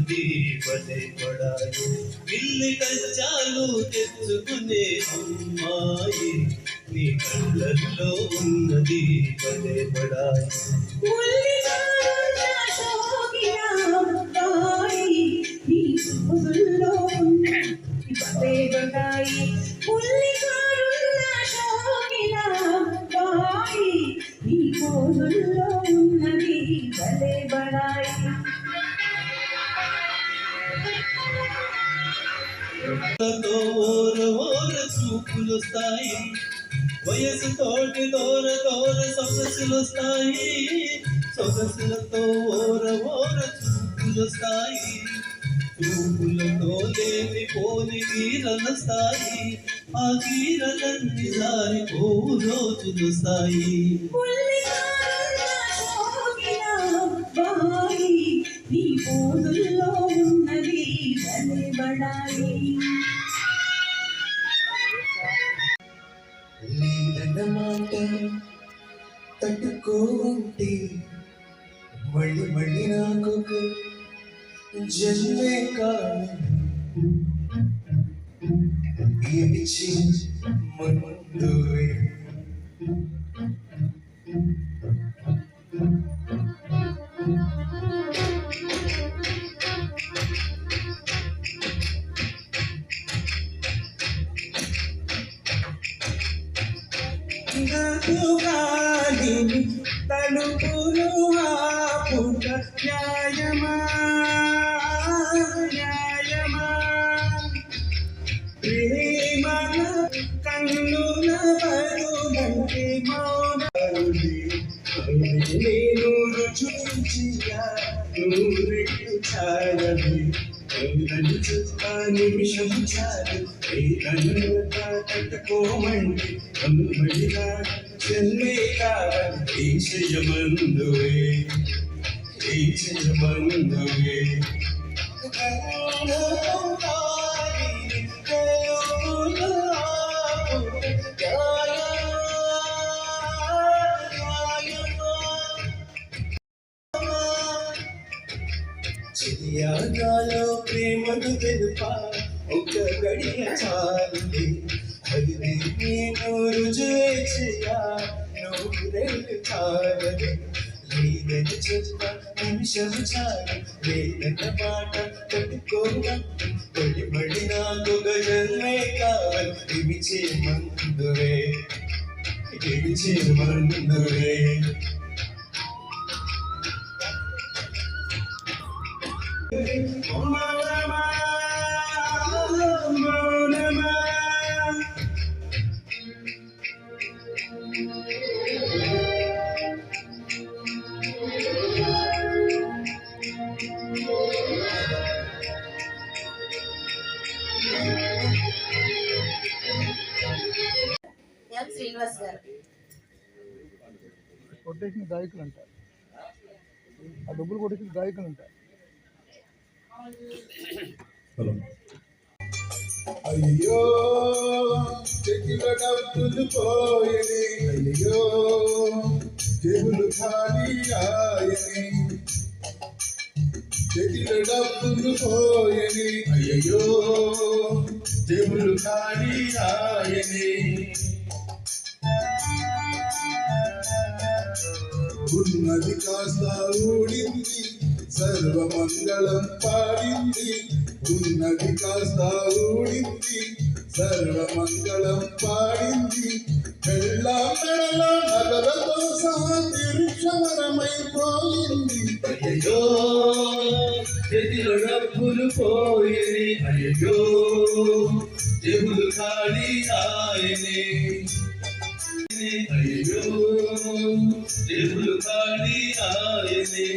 ఉన్నది భలే బడాయి పిల్లి కచ్చాలు తెచ్చుకునే అమ్మాయి నీ కళ్ళల్లో ఉన్నది భలే బడాయి చూపులొస్తాయి వయసుతోటి దూర దూర సొగసులొస్తాయి సొగసులతో ఓర ఓర చూపులొస్తాయి చూపులతో లేని పోని గీరలొస్తాయి ఆ గీరలన్నీ జారిపోవు రోజులొస్తాయి నీ పోదుల్లో ఉన్నది భలే బడాయి మాట తట్టుకోండి మళ్ళీ మళ్ళీ నాకు జన్మే కాదు ఏమిచ్చి ముందువే తలుపులు ఆపుట న్యాయమా న్యాయమా ప్రేమ కన్నుల బరువంటి మౌనాలుడి నేను రుచించియా నూరెట్లు చాలవి నన్ను చూస్తా నిమిషం చాలు తట్టుకోమండి మళ్ళీగా జన్మే కావాలి ఈశయమందువే ఈశయమందువే చిలియాగాలో ప్రేమను తెలుపా ఒక గడియ చాలుది అది నేను రుజువే చేయా నూరెళ్ళు చాలది లేదని చెప్ప నిమిషం చాలు లేదన్న మాట తట్టుకోవద్దు మళ్ళీ మళ్ళీ నాకు జన్మే కావాలి ఇమిచే మందువే ఇమిచే మందువే శ్రీనివాస్ గారు కొట్టేసిన గాయకులు అంటారు ఆ డబ్బులు కొట్టేసిన గాయకులు అంటారు అయ్యో చెక్కుల డబ్బులు పోయని అయ్యో చెవులు ఖాళీ ఆయని చెక్కుల డబ్బులు పోయని అయ్యో చెవులు ఖాళీ ఆయని ఉన్నది కాస్త ఊడింది సర్వమంగళం పాడింది ఉన్నది కాస్త ఊడింది సర్వమంగళం పాడింది మెడలో నగలతో సహా తిరుక్షవరమైపోయింది అయ్యో చేతిలో డబ్బులు పోయేది అయ్యో చెవులు ఖాళీ ఆయనే అయ్యో చెవులు ఖాళీ ఆయనే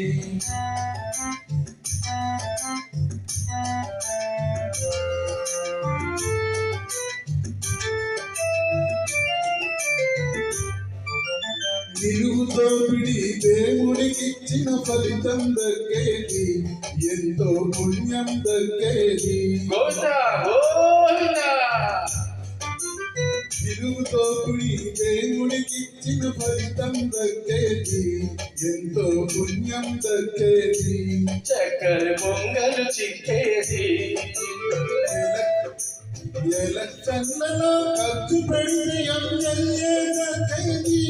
నిలువుతో పిడి దేవుడికిచ్చిన ఫలితం దక్కేది ఎంతో పుణ్యం దక్కేది నిలువుతో దోపిడి దేవుడికిచ్చిన ఫలితం దక్కేది, ఎంతో పుణ్యం దక్కేది. చక్కెర పొంగలు చిక్కేది, ఎలక్షన్లలో ఖర్చు పెడితే ఎమ్మెల్యే దక్కేది,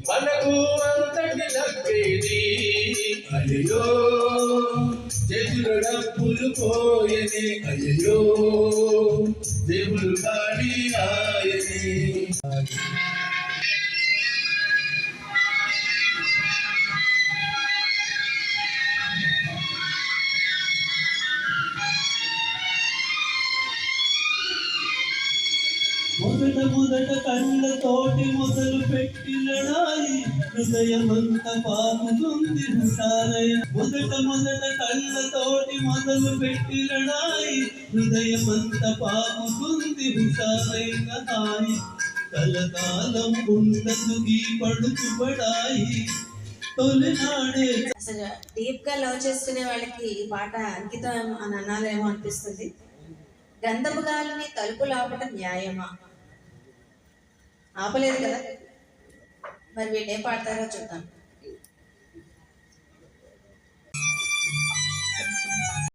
మనకు అంతటి దక్కేది. అయ్యో చేతుల డబ్బులు పోయనే, అయ్యో దేవుడు కాడి ఆయనే. మొదట కళ్ళతోటి మొదలు పెట్టిలడాయి, హృదయమంత పాకుతుంది హుషారయ. మొదట కళ్ళతోటి మొదలు పెట్టిలడాయి, హృదయమంత పాకుతుంది హుషారైన హాయి. కలకాలం ఉండదు ఈ పడుచుబడాయి, తొలినాడే. అసలు డీప్ గా లవ్ చేసుకునే వాళ్ళకి ఈ పాట అంకితం అని అనాలేమో అనిపిస్తుంది. గంధపు గాలిని తలుపులు ఆపటం న్యాయమా? ఆపలేదు కదా. మరి వీళ్ళు ఏం పాడతారో చూద్దాం.